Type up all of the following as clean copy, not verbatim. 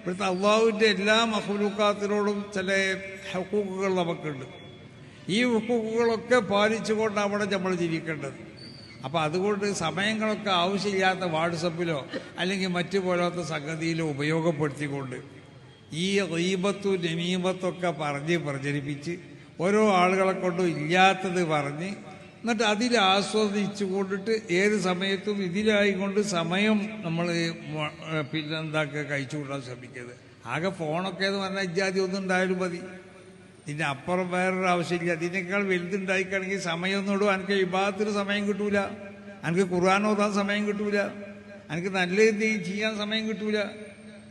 ഇവിടുത്തെ അള്ളാഹുവിൻ്റെ എല്ലാ മഖ്ലൂഖാത്തിനോടും ചില ഹുക്കൂക്കുകൾ നമുക്കുണ്ട്. ഈ ഹുക്കൂക്കുകളൊക്കെ പാലിച്ചുകൊണ്ട് അവിടെ നമ്മൾ ജീവിക്കേണ്ടത്. അപ്പോൾ അതുകൊണ്ട് സമയങ്ങളൊക്കെ ആവശ്യമില്ലാത്ത വാട്സപ്പിലോ അല്ലെങ്കിൽ മറ്റു പോലത്തെ സംഗതിയിലോ ഉപയോഗപ്പെടുത്തിക്കൊണ്ട് ഈ ഗീബത്തും നമീമത്തൊക്കെ പറഞ്ഞ് പ്രചരിപ്പിച്ച് ഓരോ ആളുകളെ കൊണ്ടും ഇല്ലാത്തത് പറഞ്ഞ് എന്നിട്ട് അതിൽ ആസ്വദിച്ചു കൊണ്ടിട്ട് ഏത് സമയത്തും ഇതിലായിക്കൊണ്ട് സമയം നമ്മൾ പിന്നെന്താക്കുക കഴിച്ചു കൂട്ടാൻ ശ്രമിക്കരുത്. ആകെ ഫോണൊക്കെ എന്ന് പറഞ്ഞാൽ ഇജാതി ഒന്നും ഉണ്ടായാലും മതി, ഇതിൻ്റെ അപ്പുറം വേറൊരു ആവശ്യമില്ല. ഇതിനേക്കാൾ വലുതുണ്ടായിക്കാണെങ്കിൽ സമയമൊന്നും ഇടും. എനിക്ക് ഇബാദത്തിന് സമയം കിട്ടൂല, എനിക്ക് ഖുർആൻ ഓതാൻ സമയം കിട്ടൂല, എനിക്ക് നല്ലത് ചെയ്യാൻ സമയം കിട്ടൂല.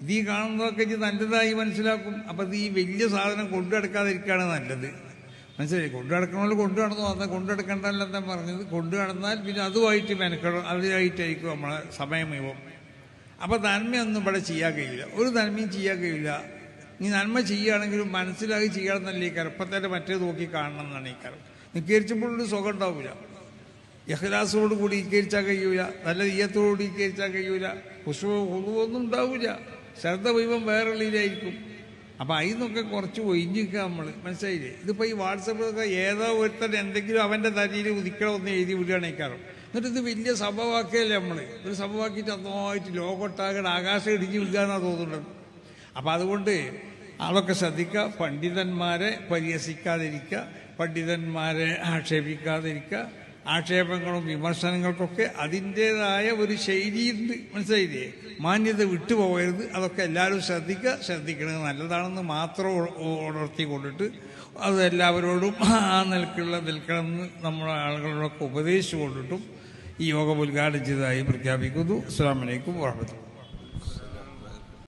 ഇത് ഈ കാണുന്നതൊക്കെ ഇത് നല്ലതായി മനസ്സിലാക്കും. അപ്പം ഇത് ഈ വലിയ സാധനം കൊണ്ടു നടക്കാതിരിക്കുകയാണ് നല്ലത്. മനസ്സിലായി? കൊണ്ടു നടക്കണമല്ലോ, കൊണ്ടു നടന്നു വന്നാൽ കൊണ്ടു നടക്കണ്ടല്ലോ എന്താ പറഞ്ഞത്. കൊണ്ടു നടന്നാൽ പിന്നെ അതുമായിട്ട് മെനക്കണം, അതിനായിട്ടായിരിക്കും നമ്മളെ സമയം മുഴുവൻ. അപ്പം നന്മയൊന്നും ഇവിടെ ചെയ്യാൻ കഴിയില്ല, ഒരു നന്മയും ചെയ്യാൻ കഴിയില്ല. നീ നന്മ ചെയ്യുകയാണെങ്കിലും മനസ്സിലാക്കി ചെയ്യണമെന്നല്ല ഈ കാരം. ഇപ്പം തന്നെ മറ്റേ നോക്കി കാണണം എന്നാണ് ഈ കാരം. നിസ്കരിച്ചപ്പോഴൊരു സുഖം ഉണ്ടാവില്ല, ഇഖ്ലാസോട് കൂടി ഇകരിച്ചാൽ കഴിയൂല, നല്ല ഈയത്തോടുകൂടി ഇകരിച്ചാൽ കഴിയൂല, ഒന്നും ഉണ്ടാവില്ല, ശ്രദ്ധ മുഴുവൻ വേറെ ഉള്ളിലായിരിക്കും. അപ്പം അതിന്നൊക്കെ കുറച്ച് ഒഴിഞ്ഞിരിക്കുക നമ്മൾ. മനസ്സിലായില്ലേ? ഇതിപ്പോൾ ഈ വാട്സപ്പിലൊക്കെ ഏതോ ഒരുത്തൻ എന്തെങ്കിലും അവൻ്റെ തലയിൽ ഉദിക്കണമെന്ന് എഴുതി വിടുകയാണ് ഈ കാരം. എന്നിട്ട് ഇത് വലിയ സംഭവമാക്കിയല്ലേ നമ്മൾ. ഒരു സംഭവമാക്കിയിട്ട് നന്നായിട്ട് ലോകൊട്ടാകണം ആകാശം ഇടിഞ്ഞ് വിൽക്കാന്നാണ് തോന്നുന്നത്. അപ്പം അതുകൊണ്ട് അതൊക്കെ ശ്രദ്ധിക്കുക. പണ്ഡിതന്മാരെ പരിഹസിക്കാതിരിക്കുക, പണ്ഡിതന്മാരെ ആക്ഷേപിക്കാതിരിക്കുക. ആക്ഷേപങ്ങളും വിമർശനങ്ങൾക്കൊക്കെ അതിൻ്റേതായ ഒരു ശൈലിയുണ്ട്. മനസ്സിലായില്ലേ? മാന്യത വിട്ടുപോകരുത്. അതൊക്കെ എല്ലാവരും ശ്രദ്ധിക്കണത് നല്ലതാണെന്ന് മാത്രം ഉണർത്തിക്കൊണ്ടിട്ട് അത് എല്ലാവരോടും ആ നിൽക്കണമെന്ന് നമ്മുടെ ആളുകളോടൊക്കെ ഉപദേശിച്ചു കൊണ്ടിട്ടും ഈ യോഗം ഉദ്ഘാടനം ചെയ്തതായി പ്രഖ്യാപിക്കുന്നു. അസ്സലാമു അലൈക്കും വറഹ്മത്തുള്ളാഹി.